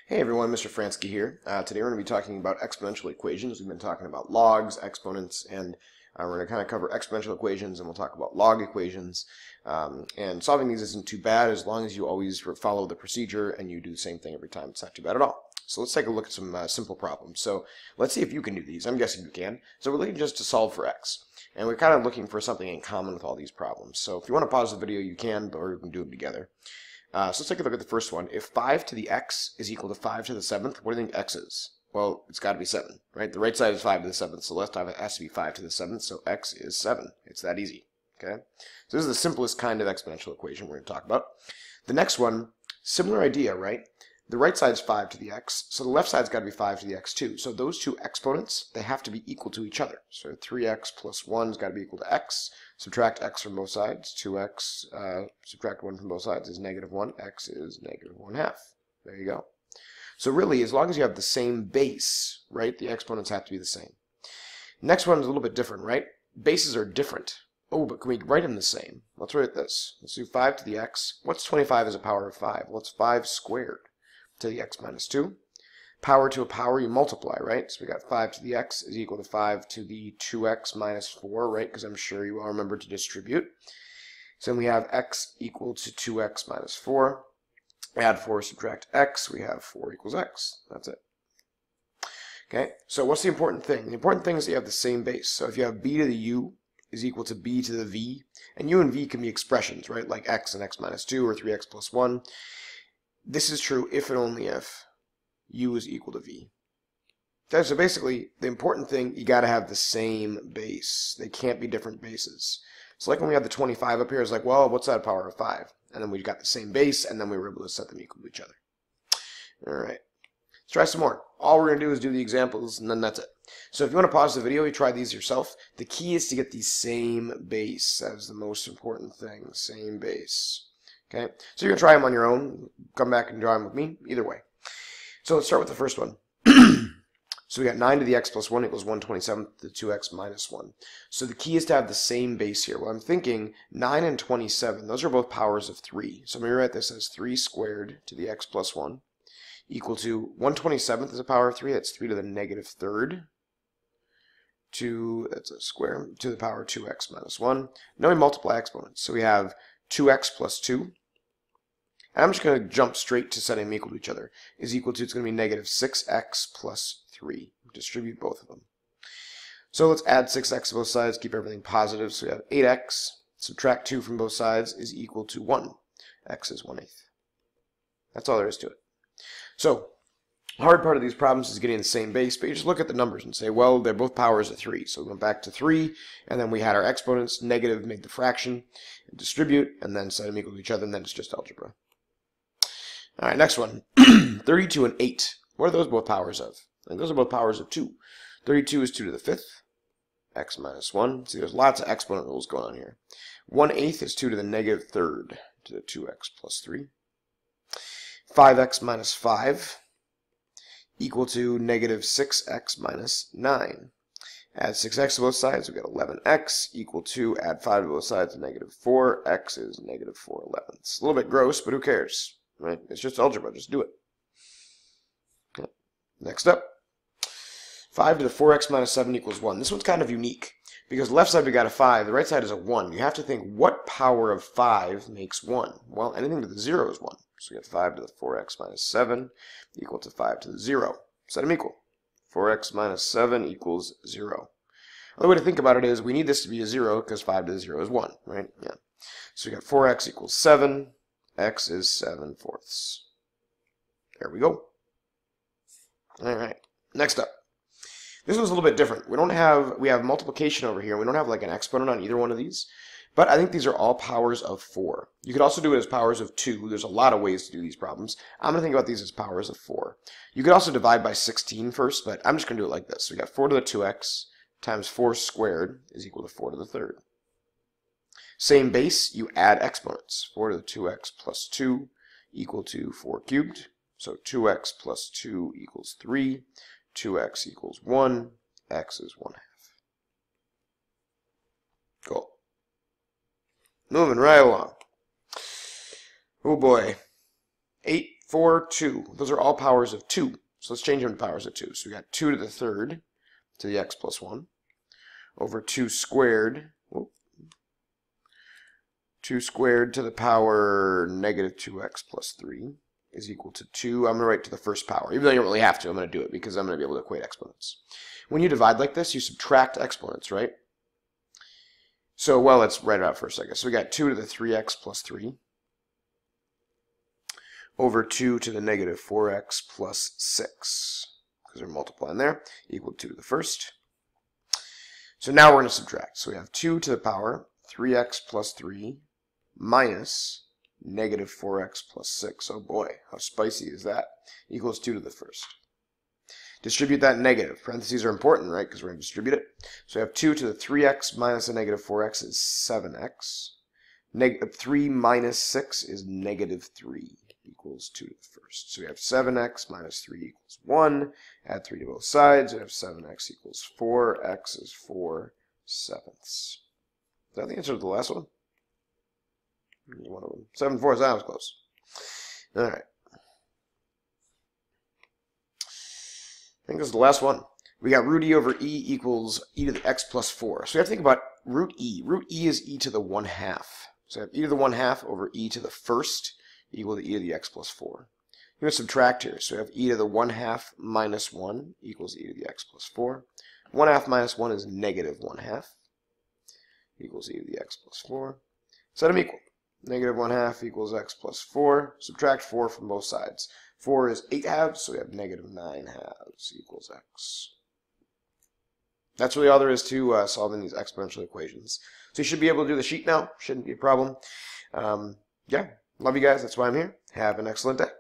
Hey everyone, Mr. Fransky here. Today we're going to be talking about exponential equations. We've been talking about logs, exponents, and we're going to kind of cover exponential equations, and we'll talk about log equations. And solving these isn't too bad as long as you always follow the procedure and you do the same thing every time. It's not too bad at all. So let's take a look at some simple problems. So let's see if you can do these. I'm guessing you can. So we're looking just to solve for x. And we're kind of looking for something in common with all these problems. So if you want to pause the video, you can, or you can do them together. So let's take a look at the first one. If 5 to the x is equal to 5 to the 7th, what do you think x is? Well, it's got to be 7, right? The right side is 5 to the 7th, so the left side has to be 5 to the 7th, so x is 7. It's that easy, okay? So this is the simplest kind of exponential equation we're going to talk about. The next one, similar idea, right? The right side is 5 to the x, so the left side's got to be 5 to the x too. So those two exponents, they have to be equal to each other. So 3x plus 1 has got to be equal to x. Subtract x from both sides. 2x, subtract 1 from both sides is negative 1. X is negative 1/2. There you go. So really, as long as you have the same base, right, the exponents have to be the same. Next one is a little bit different, right? Bases are different. Oh, but can we write them the same? Let's write this. Let's do 5 to the x. What's 25 as a power of 5? Well, it's 5 squared to the x minus 2. Power to a power, you multiply, right? So we got 5 to the x is equal to 5 to the 2x minus 4, right? Because I'm sure you all remember to distribute. So then we have x equal to 2x minus 4. Add 4, subtract x. We have 4 equals x. That's it. Okay, so what's the important thing? The important thing is that you have the same base. So if you have b to the u is equal to b to the v, and u and v can be expressions, right? Like x and x minus 2 or 3x plus 1. This is true if and only if u is equal to v. Okay, so basically, the important thing, you got to have the same base. They can't be different bases. So like when we had the 25 up here, it's like, well, what's that power of 5? And then we got the same base, and then we were able to set them equal to each other. All right. Let's try some more. All we're going to do is do the examples, and then that's it. So if you want to pause the video, you try these yourself. The key is to get the same base. That is the most important thing, same base. Okay, so you're going to try them on your own. Come back and draw them with me. Either way. So let's start with the first one. So we got 9 to the x plus 1 equals 1/27 to the 2x minus 1. So the key is to have the same base here. Well, I'm thinking 9 and 27, those are both powers of 3. So I'm going to write this as 3 squared to the x plus 1 equal to 1/27 is a power of 3. That's 3 to the negative third. That's a square, to the power of 2x minus 1. Now we multiply exponents. So we have 2x plus 2. And I'm just going to jump straight to setting them equal to each other. Is equal to, it's going to be negative 6x plus 3. Distribute both of them. So let's add 6x to both sides, keep everything positive. So we have 8x, subtract 2 from both sides is equal to 1. X is 1/8. That's all there is to it. So, the hard part of these problems is getting the same base, but you just look at the numbers and say, well, they're both powers of 3. So we went back to 3, and then we had our exponents, negative made the fraction, and distribute, and then set them equal to each other, and then it's just algebra. All right, next one. 32 and 8. What are those both powers of? I think those are both powers of 2. 32 is 2 to the 5th. X minus 1. See, there's lots of exponent rules going on here. 1/8 is 2 to the negative third to the 2x plus 3. 5x minus 5 equal to negative 6x minus 9. Add 6x to both sides, we get 11x equal to, add 5 to both sides, negative 4. X is negative 4/11. It's a little bit gross, but who cares? Right? It's just algebra. Just do it. Okay. Next up, 5 to the 4x minus 7 equals 1. This one's kind of unique because left side we got a 5, the right side is a 1. You have to think what power of 5 makes 1? Well, anything to the 0 is 1. So we get 5 to the 4x minus 7 equal to 5 to the 0. Set them equal. 4x minus 7 equals 0. Another way to think about it is we need this to be a 0 because 5 to the 0 is 1, right? Yeah. So we got 4x equals 7. X is 7/4. There we go. All right. Next up. This one's a little bit different. We have multiplication over here. We don't have like an exponent on either one of these. But I think these are all powers of 4. You could also do it as powers of 2. There's a lot of ways to do these problems. I'm going to think about these as powers of 4. You could also divide by 16 first, but I'm just going to do it like this. So we got 4 to the 2x times 4 squared is equal to 4 to the third. Same base, you add exponents. 4 to the 2x plus 2 equal to 4 cubed. So 2x plus 2 equals 3. 2x equals 1. X is 1/2. Cool. Moving right along. Oh boy. 8 4, 2. Those are all powers of 2. So let's change them to powers of 2. So we got 2 to the third to the x plus 1 over 2 squared. Whoop, 2 squared to the power negative 2x plus 3 is equal to 2. I'm going to write to the first power. Even though you don't really have to, I'm going to do it because I'm going to be able to equate exponents. When you divide like this, you subtract exponents, right? So, well, let's write it out first, I guess. So we got 2 to the 3x plus 3 over 2 to the negative 4x plus 6, because they're multiplying there, equal to 2 to the first. So now we're going to subtract. So we have 2 to the power 3x plus 3 minus negative 4x plus 6. Oh boy, how spicy is that? Equals 2 to the first. Distribute that negative. Parentheses are important, right? Because we're going to distribute it. So we have 2 to the 3x minus a negative 4x is 7x. 3 minus 6 is negative 3 equals 2 to the first. So we have 7x minus 3 equals 1. Add 3 to both sides. We have 7x equals 4. X is 4 sevenths. Is that the answer to the last one? One of them. 7 4, that was close. All right. I think this is the last one. We got root e over e equals e to the x plus 4. So we have to think about root e. Root e is e to the 1/2. So I have e to the 1/2 over e to the first equal to e to the x plus 4. I'm going to subtract here. So we have e to the 1/2 minus 1 equals e to the x plus 4. 1/2 minus 1 is negative 1/2 equals e to the x plus 4. Set them equal. Negative 1/2 equals x plus 4. Subtract 4 from both sides. 4 is 8 halves, so we have negative 9 halves equals x. That's really all there is to solving these exponential equations. So you should be able to do the sheet now. Shouldn't be a problem. Yeah, love you guys. That's why I'm here. Have an excellent day.